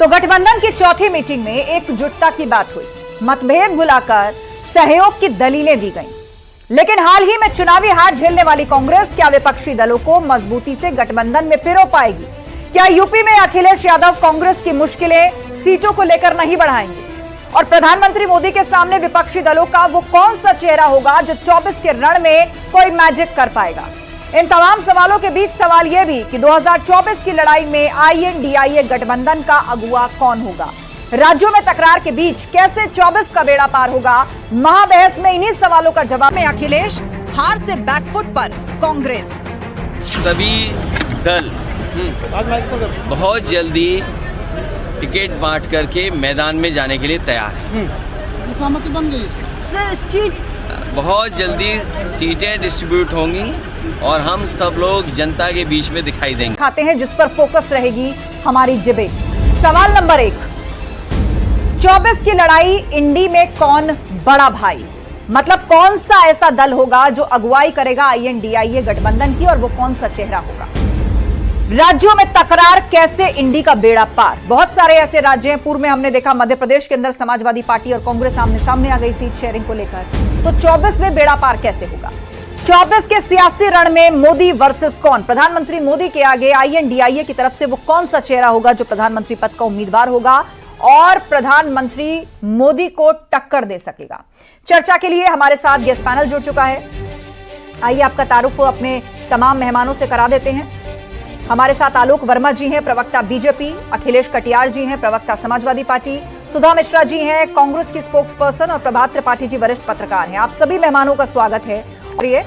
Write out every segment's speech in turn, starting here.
तो गठबंधन की चौथी मीटिंग में एकजुटता की बात हुई, मतभेद भुलाकर सहयोग की दलीलें दी गईं। लेकिन हाल ही में चुनावी हार झेलने वाली कांग्रेस क्या विपक्षी दलों को मजबूती से गठबंधन में पिरो पाएगी? क्या यूपी में अखिलेश यादव कांग्रेस की मुश्किलें सीटों को लेकर नहीं बढ़ाएंगे? और प्रधानमंत्री मोदी के सामने विपक्षी दलों का वो कौन सा चेहरा होगा जो 24 के रण में कोई मैजिक कर पाएगा? इन तमाम सवालों के बीच सवाल यह भी कि 2024 की लड़ाई में INDIA गठबंधन का अगुवा कौन होगा? राज्यों में तकरार के बीच कैसे 24 का बेड़ा पार होगा? महाबहस में इन्हीं सवालों का जवाब में अखिलेश, हार से बैकफुट पर कांग्रेस। सभी दल बहुत जल्दी टिकट बांट करके मैदान में जाने के लिए तैयार है। सहमति बन गई। बहुत जल्दी सीटें डिस्ट्रीब्यूट होंगी और हम सब लोग जनता के बीच में दिखाई देंगे। खाते हैं जिस पर फोकस रहेगी हमारी डिबेट। सवाल नंबर 1, 24 की लड़ाई इंडी में कौन बड़ा भाई? मतलब कौन सा ऐसा दल होगा जो अगुवाई करेगा INDIA गठबंधन की, और वो कौन सा चेहरा होगा? राज्यों में तकरार कैसे इंडी का बेड़ा पार? बहुत सारे ऐसे राज्य हैं। पूर्व में हमने देखा मध्य प्रदेश के अंदर समाजवादी पार्टी और कांग्रेस आमने सामने आ गई सीट शेयरिंग को लेकर। तो 24 में बेड़ा पार कैसे होगा? 24 के सियासी रण में मोदी वर्सेस कौन? प्रधानमंत्री मोदी के आगे INDIA की तरफ से वो कौन सा चेहरा होगा जो प्रधानमंत्री पद का उम्मीदवार होगा और प्रधानमंत्री मोदी को टक्कर दे सकेगा? चर्चा के लिए हमारे साथ गेस्ट पैनल जुड़ चुका है। आइए आपका तारुफ अपने तमाम मेहमानों से करा देते हैं। हमारे साथ आलोक वर्मा जी हैं, प्रवक्ता BJP, अखिलेश कटियार जी हैं, प्रवक्ता समाजवादी पार्टी, सुधा मिश्रा जी हैं, कांग्रेस की स्पोक्स पर्सन, और प्रभात त्रिपाठी जी वरिष्ठ पत्रकार हैं। आप सभी मेहमानों का स्वागत है। और ये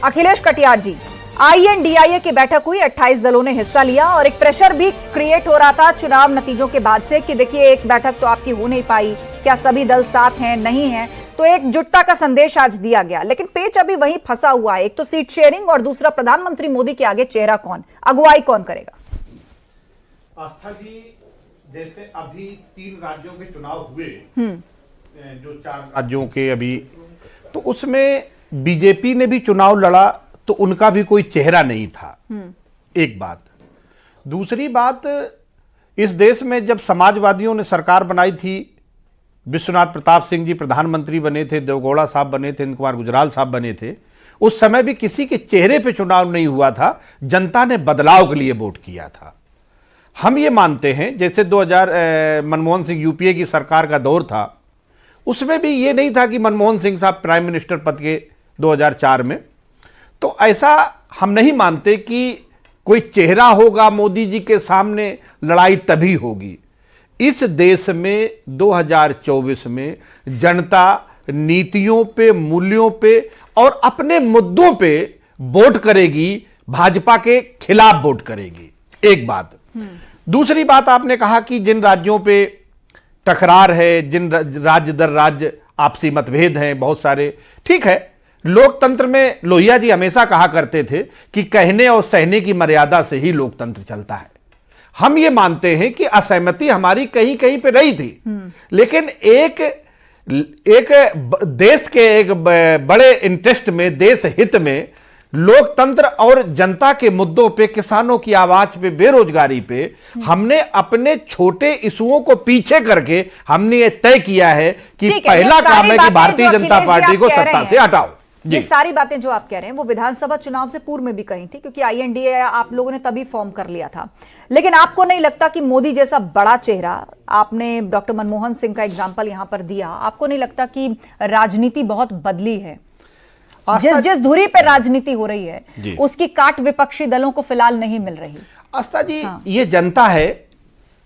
अखिलेश कटियार जी, INDIA की बैठक हुई, 28 दलों ने हिस्सा लिया और एक प्रेशर भी क्रिएट हो रहा था चुनाव नतीजों के बाद से कि देखिए एक बैठक तो आपकी हो नहीं पाई, क्या सभी दल साथ हैं, नहीं है? तो एकजुटता का संदेश आज दिया गया, लेकिन पेच अभी वहीं फंसा हुआ है। एक तो सीट शेयरिंग और दूसरा प्रधानमंत्री मोदी के आगे चेहरा कौन, अगुवाई कौन करेगा? आस्था जी, जैसे अभी 3 राज्यों के चुनाव हुए, जो 4 राज्यों के अभी, तो उसमें बीजेपी ने भी चुनाव लड़ा तो उनका भी कोई चेहरा नहीं था। एक बात। दूसरी बात, इस देश में जब समाजवादियों ने सरकार बनाई थी, विश्वनाथ प्रताप सिंह जी प्रधानमंत्री बने थे, देवगौड़ा साहब बने थे, इंद्र कुमार गुजराल साहब बने थे, उस समय भी किसी के चेहरे पे चुनाव नहीं हुआ था। जनता ने बदलाव के लिए वोट किया था। हम ये मानते हैं, जैसे 2000 मनमोहन सिंह UPA की सरकार का दौर था, उसमें भी ये नहीं था कि मनमोहन सिंह साहब प्राइम मिनिस्टर पद के 2004 में, तो ऐसा हम नहीं मानते कि कोई चेहरा होगा मोदी जी के सामने, लड़ाई तभी होगी। इस देश में 2024 में जनता नीतियों पे, मूल्यों पे और अपने मुद्दों पे वोट करेगी, भाजपा के खिलाफ वोट करेगी। एक बात। दूसरी बात, आपने कहा कि जिन राज्यों पे टकरार है, जिन राज्य दर राज्य आपसी मतभेद हैं बहुत सारे, ठीक है। लोकतंत्र में लोहिया जी हमेशा कहा करते थे कि कहने और सहने की मर्यादा से ही लोकतंत्र चलता है। हम ये मानते हैं कि असहमति हमारी कहीं कहीं पे रही थी, लेकिन एक देश के एक बड़े इंटरेस्ट में, देश हित में, लोकतंत्र और जनता के मुद्दों पे, किसानों की आवाज पे, बेरोजगारी पे, हमने अपने छोटे इशुओं को पीछे करके हमने ये तय किया है कि पहला काम है कि भारतीय जनता पार्टी को सत्ता से हटाओ। ये सारी बातें जो आप कह रहे हैं वो विधानसभा चुनाव से पूर्व में भी कही थी, क्योंकि INDIA आप लोगों ने तभी फॉर्म कर लिया था। लेकिन आपको नहीं लगता कि मोदी जैसा बड़ा चेहरा, आपने डॉक्टर मनमोहन सिंह का एग्जांपल यहां पर दिया, आपको नहीं लगता कि राजनीति बहुत बदली है? जिस धुरी पे राजनीति हो रही है उसकी काट विपक्षी दलों को फिलहाल नहीं मिल रही। आस्था जी, ये जनता है,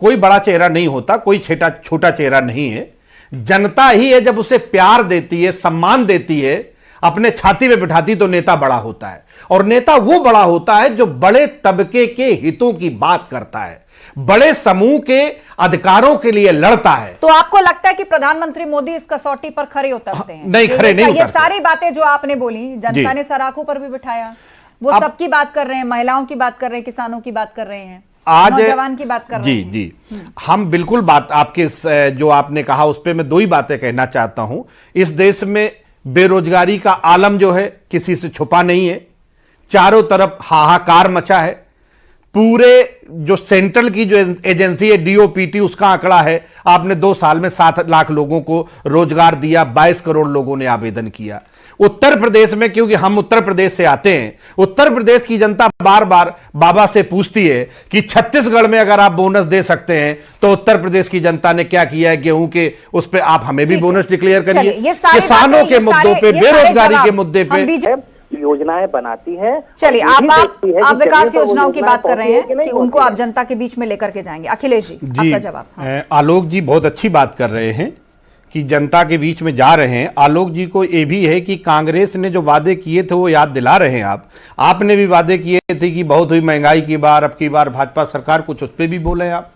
कोई बड़ा चेहरा नहीं होता, कोई छोटा चेहरा नहीं है। जनता ही है, जब उसे प्यार देती है, सम्मान देती है, अपने छाती में बिठाती, तो नेता बड़ा होता है। और नेता वो बड़ा होता है जो बड़े तबके के हितों की बात करता है, बड़े समूह के अधिकारों के लिए लड़ता है। तो आपको लगता है कि प्रधानमंत्री मोदी इस कसौटी पर खरे उतरते हैं? नहीं, खरे नहीं उतरते। ये सारी बातें जो आपने बोली, जनता ने सराखों पर भी बिठाया, वो सबकी बात कर रहे हैं, महिलाओं की बात कर रहे हैं, किसानों की बात कर रहे हैं, आज नौजवान की बात कर रहे हैं। जी, हम बिल्कुल बात आपके जो आपने कहा उस पर मैं 2 ही बातें कहना चाहता हूं। इस देश में बेरोजगारी का आलम जो है किसी से छुपा नहीं है, चारों तरफ हाहाकार मचा है। पूरे जो सेंट्रल की जो एजेंसी है डीओपीटी, उसका आंकड़ा है, आपने 2 साल में 7 लाख लोगों को रोजगार दिया, 22 करोड़ लोगों ने आवेदन किया। उत्तर प्रदेश में, क्योंकि हम उत्तर प्रदेश से आते हैं, उत्तर प्रदेश की जनता बार बार बाबा से पूछती है कि छत्तीसगढ़ में अगर आप बोनस दे सकते हैं तो उत्तर प्रदेश की जनता ने क्या किया है गेहूं के, उस पर आप हमें भी बोनस डिक्लेयर करिए। किसानों के मुद्दों पे, बेरोजगारी के मुद्दे पे योजनाएं बनाती है। चलिए, आप विकास योजनाओं की बात कर रहे हैं कि उनको आप जनता के बीच में लेकर के जाएंगे। अखिलेश जी, आपका जवाब। हाँ। आलोक जी बहुत अच्छी बात कर रहे हैं कि जनता के बीच में जा रहे हैं। आलोक जी को यह भी है कि कांग्रेस ने जो वादे किए थे वो याद दिला रहे हैं। आपने भी वादे किए थे कि बहुत हुई महंगाई की बार, अब की बार भाजपा सरकार, कुछ उस पर भी बोले आप।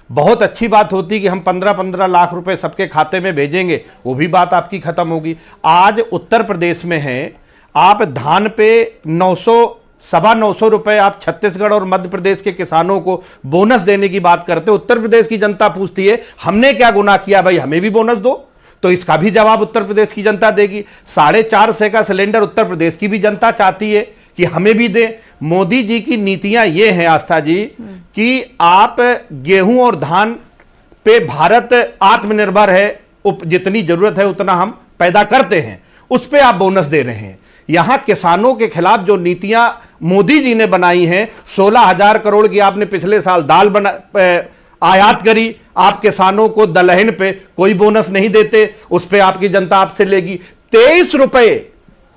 बहुत अच्छी बात होती कि हम 15-15 लाख रुपए सबके खाते में भेजेंगे, वो भी बात आपकी खत्म होगी। आज उत्तर प्रदेश में है, आप धान पे 900-925 रुपए आप छत्तीसगढ़ और मध्य प्रदेश के किसानों को बोनस देने की बात करते हो। उत्तर प्रदेश की जनता पूछती है हमने क्या गुनाह किया भाई, हमें भी बोनस दो। तो इसका भी जवाब उत्तर प्रदेश की जनता देगी। 450 का सिलेंडर उत्तर प्रदेश की भी जनता चाहती है कि हमें भी दे। मोदी जी की नीतियां ये हैं आस्था जी कि आप गेहूं और धान पे भारत आत्मनिर्भर है, जितनी जरूरत है उतना हम पैदा करते हैं, उस पे आप बोनस दे रहे हैं। यहां किसानों के खिलाफ जो नीतियां मोदी जी ने बनाई हैं, 16,000 करोड़ की आपने पिछले साल दाल आयात करी, आप किसानों को दलहन पे कोई बोनस नहीं देते, उस पे आपकी जनता आपसे लेगी। 23 रुपए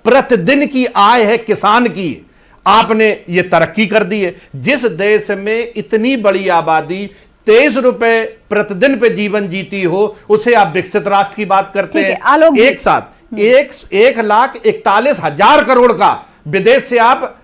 प्रतिदिन की आय है किसान की, आपने ये तरक्की कर दी है। जिस देश में इतनी बड़ी आबादी 23 रुपए प्रतिदिन पे जीवन जीती हो, उसे आप विकसित राष्ट्र की बात करते हैं। एक साथ 1,41,000 करोड़ का विदेश से आप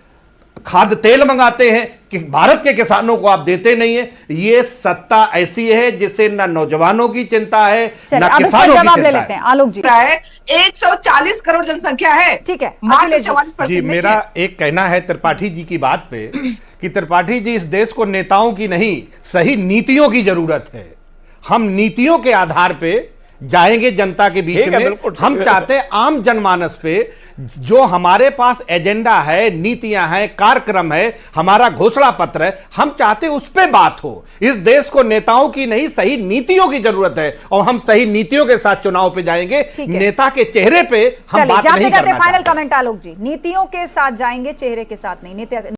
खाद्य तेल मंगाते हैं कि भारत के किसानों को आप देते नहीं है। ये सत्ता ऐसी है जिसे ना नौजवानों की चिंता है ना किसानों की चिंता है। आलोक जी, 140 करोड़ जनसंख्या है, ठीक है, मात्र 44% जी। मेरा एक कहना है त्रिपाठी जी की बात पे कि त्रिपाठी जी, इस देश को नेताओं की नहीं, सही नीतियों की जरूरत है। हम नीतियों के आधार पे जाएंगे जनता के बीच में। हम चाहते हैं आम जनमानस पे जो हमारे पास एजेंडा है, नीतियां हैं, कार्यक्रम है, हमारा घोषणा पत्र है, हम चाहते हैं उस पे बात हो। इस देश को नेताओं की नहीं, सही नीतियों की जरूरत है और हम सही नीतियों के साथ चुनाव पे जाएंगे। नेता के चेहरे पे हम बात नहीं करना चाहते। फाइनल कमेंट आलोक जी, नीतियों के साथ जाएंगे, चेहरे के साथ नहीं।